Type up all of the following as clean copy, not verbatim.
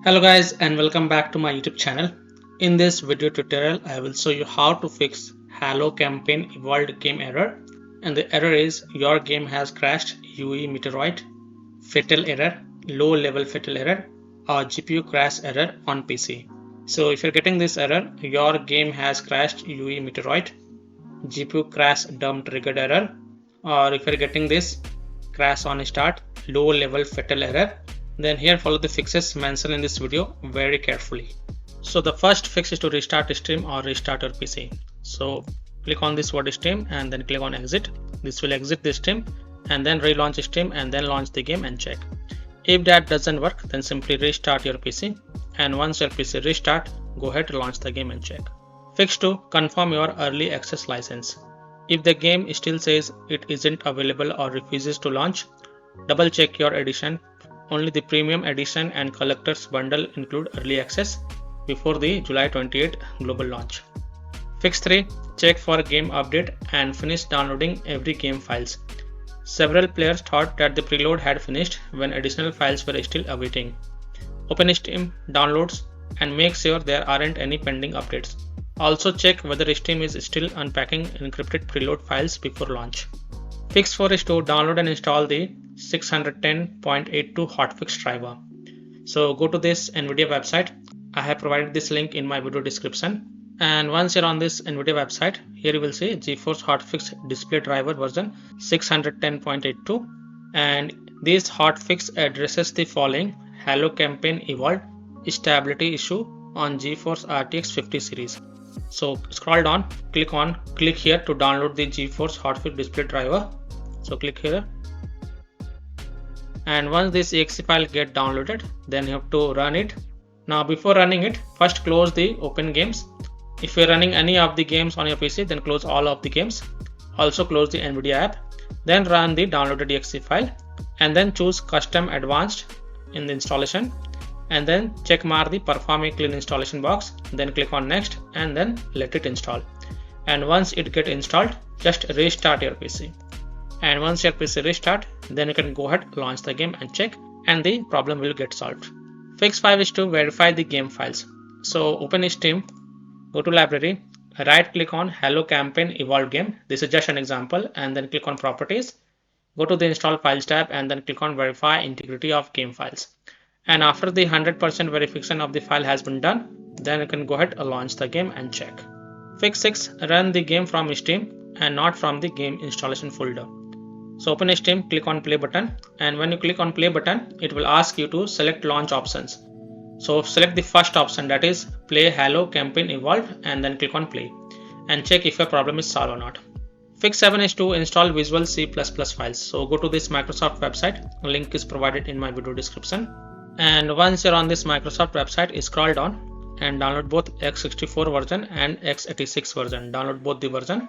Hello guys and welcome back to my YouTube channel. In this video tutorial I will show you how to fix Halo campaign evolved game error, and the error is your game has crashed UE-Meteorite, fatal error, low level fatal error or GPU crash error on PC. So if you're getting this error, your game has crashed UE-Meteorite, GPU crash dump triggered error, or if you're getting this crash on start, low level fatal error, then here follow the fixes mentioned in this video very carefully. So the first fix is to restart stream or restart your PC. So click on this word stream and then click on exit. This will exit the stream and then relaunch stream and then launch the game and check. If that doesn't work, then simply restart your PC, and once your PC restart, go ahead to launch the game and check. Fix 2. Confirm your early access license. If the game still says it isn't available or refuses to launch, double check your edition. Only the premium edition and collector's bundle include early access before the July 28 global launch. Fix 3. Check for game update and finish downloading every game files. Several players thought that the preload had finished when additional files were still awaiting. Open Steam, downloads, and make sure there aren't any pending updates. Also check whether Steam is still unpacking encrypted preload files before launch. Fix 4 is to download and install the 610.82 hotfix driver. So go to this NVIDIA website. I have provided this link in my video description. And once you're on this NVIDIA website, here you will see GeForce hotfix display driver version 610.82, and this hotfix addresses the following: Halo campaign evolved, stability issue on GeForce RTX 50 series. So scroll down, click here to download the GeForce hotfix display driver. So click here, and once this exe file get downloaded, then you have to run it. Now before running it, first close the open games. If you're running any of the games on your PC, then close all of the games. Also close the NVIDIA app, then run the downloaded exe file, and then choose custom advanced in the installation, and then check mark the perform a clean installation box, then click on next and then let it install. And once it get installed, just restart your PC. And once your PC restart, then you can go ahead, launch the game and check, and the problem will get solved. Fix 5 is to verify the game files. So open Steam, go to library, right click on Halo campaign evolved game. This is just an example, and then click on properties. Go to the install files tab and then click on verify integrity of game files. And after the 100% verification of the file has been done, then you can go ahead and launch the game and check. Fix 6. Run the game from Steam and not from the game installation folder. So open Steam, click on play button, and when you click on play button, it will ask you to select launch options. So select the first option, that is play Halo campaign evolved, and then click on play and check if your problem is solved or not. Fix 7 is to install Visual C++ files. So go to this Microsoft website, link is provided in my video description. And once you're on this Microsoft website, scroll down and download both x64 version and x86 version. Download both the version.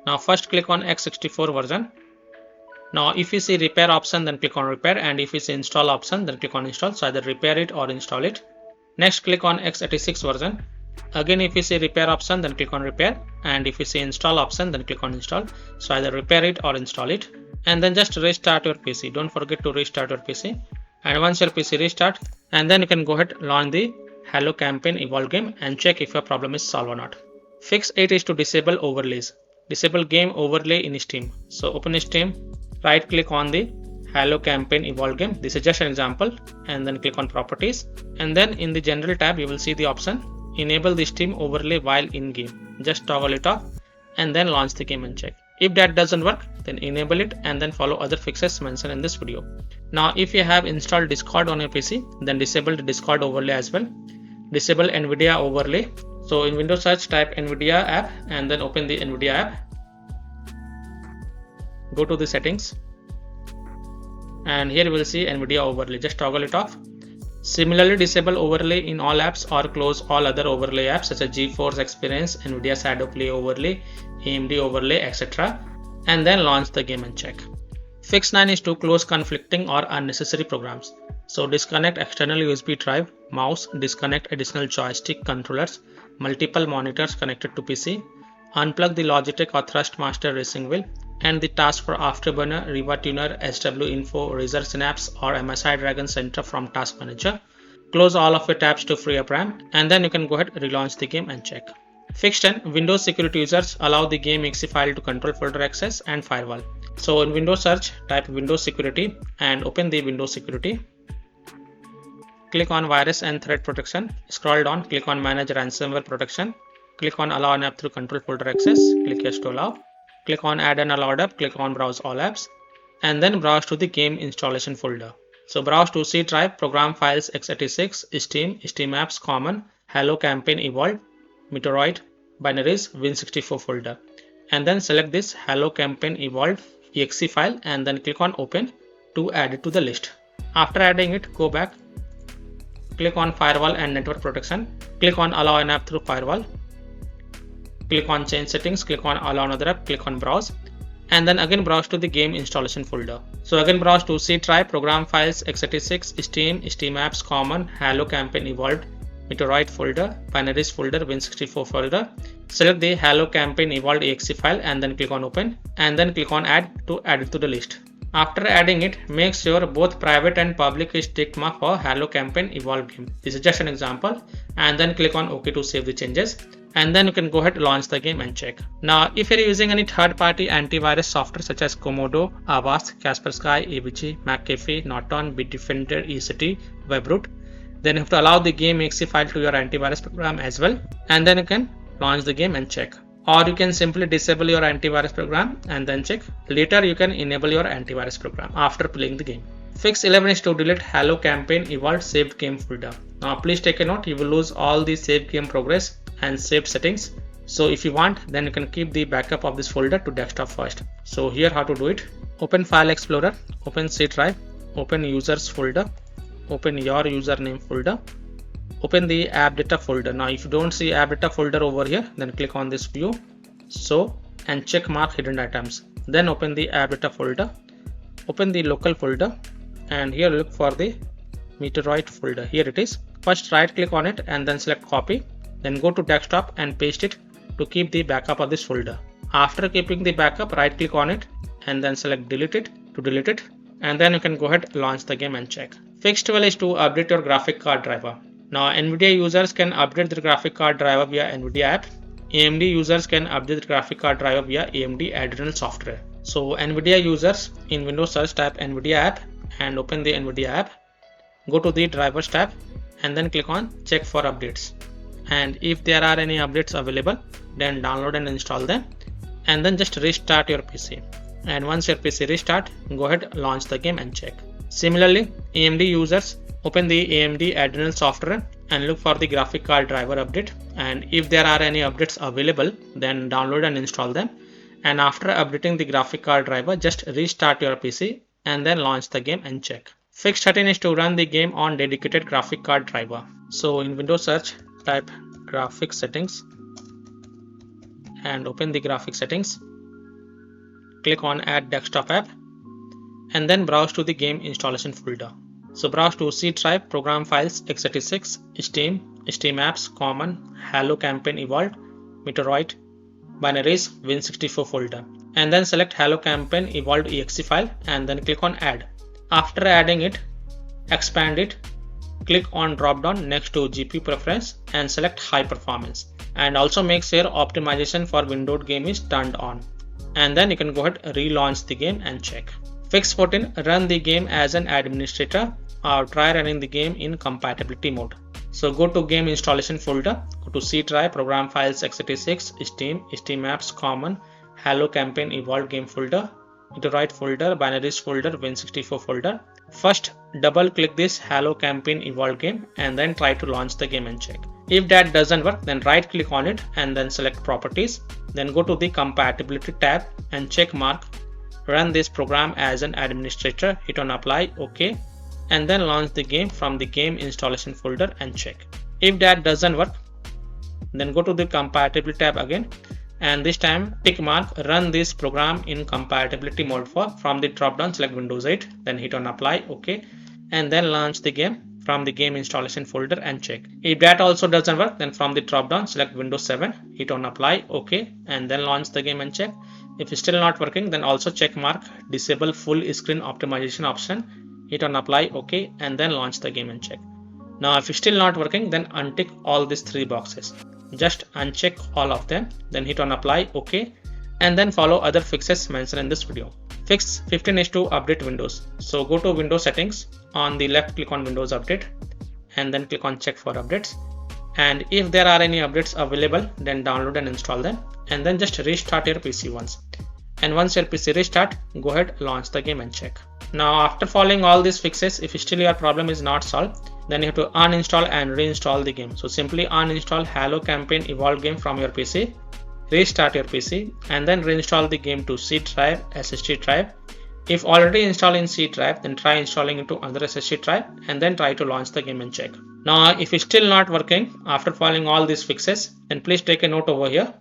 Now first click on x64 version. Now if you see repair option, then click on repair, and if you see install option, then click on install. So either repair it or install it. Next click on x86 version. Again if you see repair option, then click on repair, and if you see install option, then click on install. So either repair it or install it, and then just restart your PC. Don't forget to restart your PC. And once your PC restart, and then you can go ahead, launch the Halo campaign evolved game and check if your problem is solved or not. Fix 8 is to disable overlays. Disable game overlay in Steam. So open Steam, right click on the Halo campaign evolved game. This is just an example, and then click on properties, and then in the general tab you will see the option enable the Steam overlay while in game. Just toggle it off and then launch the game and check. If that doesn't work, then enable it and then follow other fixes mentioned in this video. Now if you have installed Discord on your PC, then disable the Discord overlay as well. Disable NVIDIA overlay. So in Windows search, type NVIDIA app and then open the NVIDIA app. Go to the settings, and here you will see NVIDIA overlay. Just toggle it off. Similarly, disable overlay in all apps or close all other overlay apps such as GeForce Experience, NVIDIA Shadow Play overlay, AMD overlay, etc. and then launch the game and check. Fix 9 is to close conflicting or unnecessary programs. So disconnect external USB drive, mouse, disconnect additional joystick controllers, multiple monitors connected to PC, unplug the Logitech or Thrustmaster racing wheel, and the task for Afterburner, Riva Tuner, SW Info, Razer Synapse or MSI Dragon Center from Task Manager. Close all of your tabs to free up RAM, and then you can go ahead and relaunch the game and check. Fix 10. Windows security users allow the game exe file to control folder access and firewall. So in Windows search, type Windows security and open the Windows security. Click on virus and threat protection. Scroll down, click on manage ransomware protection. Click on allow an app through control folder access. Click yes to allow. Click on add an allowed app. Click on browse all apps. And then browse to the game installation folder. So browse to C drive, program files x86, Steam, Steam apps, common, Hello campaign evolved, Meteorite, binaries, Win64 folder. And then select this Hello campaign evolved exe file and then click on open to add it to the list. After adding it, go back. Click on firewall and network protection. Click on allow an app through firewall. Click on change settings. Click on allow another app. Click on browse. And then again browse to the game installation folder. So again browse to C drive, program files x86, Steam, Steam apps, common, Hello campaign evolved, Meteorite folder, binaries folder, Win64 folder. Select the Hello campaign evolved exe file and then click on open and then click on add to add it to the list. After adding it, make sure both private and public is tick mark for Hello campaign evolved game. This is just an example, and then click on OK to save the changes. And then you can go ahead and launch the game and check. Now, if you're using any third-party antivirus software such as Komodo, Avast, Kaspersky, AVG, McAfee, Norton, Bitdefender, ECT, Webroot, then you have to allow the game exe file to your antivirus program as well. And then you can launch the game and check. Or you can simply disable your antivirus program and then check. Later you can enable your antivirus program after playing the game. Fix 11 is to delete Hello campaign evolved saved game folder. Now please take a note, you will lose all the saved game progress and saved settings. So if you want, then you can keep the backup of this folder to desktop first. So here how to do it. Open File Explorer, open C drive, open users folder, open your username folder. Open the app data folder. Now if you don't see app data folder over here, then click on this view, so, and check mark hidden items. Then open the app data folder, open the local folder, and here look for the Meteorite folder. Here it is. First right click on it and then select copy, then go to desktop and paste it to keep the backup of this folder. After keeping the backup, right click on it and then select delete it to delete it, and then you can go ahead, launch the game and check. Fix 12 is to update your graphic card driver. Now NVIDIA users can update their graphic card driver via NVIDIA app. AMD users can update the graphic card driver via AMD Adrenal software. So NVIDIA users, in Windows search type NVIDIA app and open the NVIDIA app. Go to the drivers tab and then click on check for updates. And if there are any updates available, then download and install them. And then just restart your PC. And once your PC restart, go ahead, launch the game and check. Similarly, AMD users, open the AMD Adrenal software and look for the graphic card driver update, and if there are any updates available, then download and install them. And after updating the graphic card driver, just restart your PC and then launch the game and check. Fix 13 is to run the game on dedicated graphic card driver. So in Windows search, type graphics settings and open the graphics settings. Click on add desktop app and then browse to the game installation folder. So browse to C drive, program files x86, Steam, Steam apps, common, Hello campaign evolved, Meteorite, binaries, Win64 folder. And then select Hello campaign evolved exe file and then click on add. After adding it, expand it, click on drop down next to GPU preference and select high performance. And also make sure optimization for windowed game is turned on. And then you can go ahead, relaunch the game and check. Fix 14, run the game as an administrator or try running the game in compatibility mode. So go to game installation folder, go to C drive, program files x86, Steam, Steam apps, common, Hello campaign evolved game folder, Meteorite folder, binaries folder, Win64 folder. First double click this Hello campaign evolved game and then try to launch the game and check. If that doesn't work, then right click on it and then select properties, then go to the compatibility tab and check mark run this program as an administrator, hit on apply, OK, and then launch the game from the game installation folder and check. If that doesn't work, then go to the compatibility tab again and this time tick mark run this program in compatibility mode for from the drop down select Windows 8, then hit on apply, OK, and then launch the game from the game installation folder and check. If that also doesn't work, then from the drop down select Windows 7, hit on apply, OK, and then launch the game and check. If it's still not working, then also check mark disable full screen optimization option, hit on apply, OK, and then launch the game and check. Now if it's still not working, then untick all these 3 boxes. Just uncheck all of them, then hit on apply, OK, and then follow other fixes mentioned in this video. Fix 15 is to update Windows. So go to Windows settings, on the left click on Windows Update and then click on check for updates, and if there are any updates available, then download and install them, and then just restart your PC once. And once your PC restart, go ahead, launch the game and check. Now after following all these fixes, if still your problem is not solved, then you have to uninstall and reinstall the game. So simply uninstall Halo Campaign Evolved game from your PC, restart your PC, and then reinstall the game to C drive, SSD drive. If already installed in C drive, then try installing into other SSD drive and then try to launch the game and check. Now if it's still not working after following all these fixes, then please take a note over here.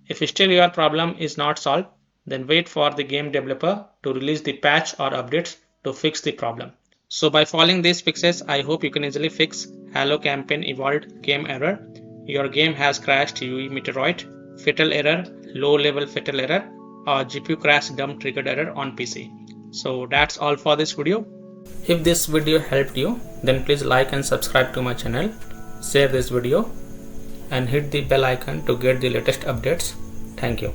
If still your problem is not solved, then wait for the game developer to release the patch or updates to fix the problem. So by following these fixes, I hope you can easily fix Halo Campaign Evolved game error. Your game has crashed UE-Meteorite, fatal error, low level fatal error, or GPU crash dump triggered error on PC. So that's all for this video. If this video helped you, then please like and subscribe to my channel, share this video and hit the bell icon to get the latest updates. Thank you.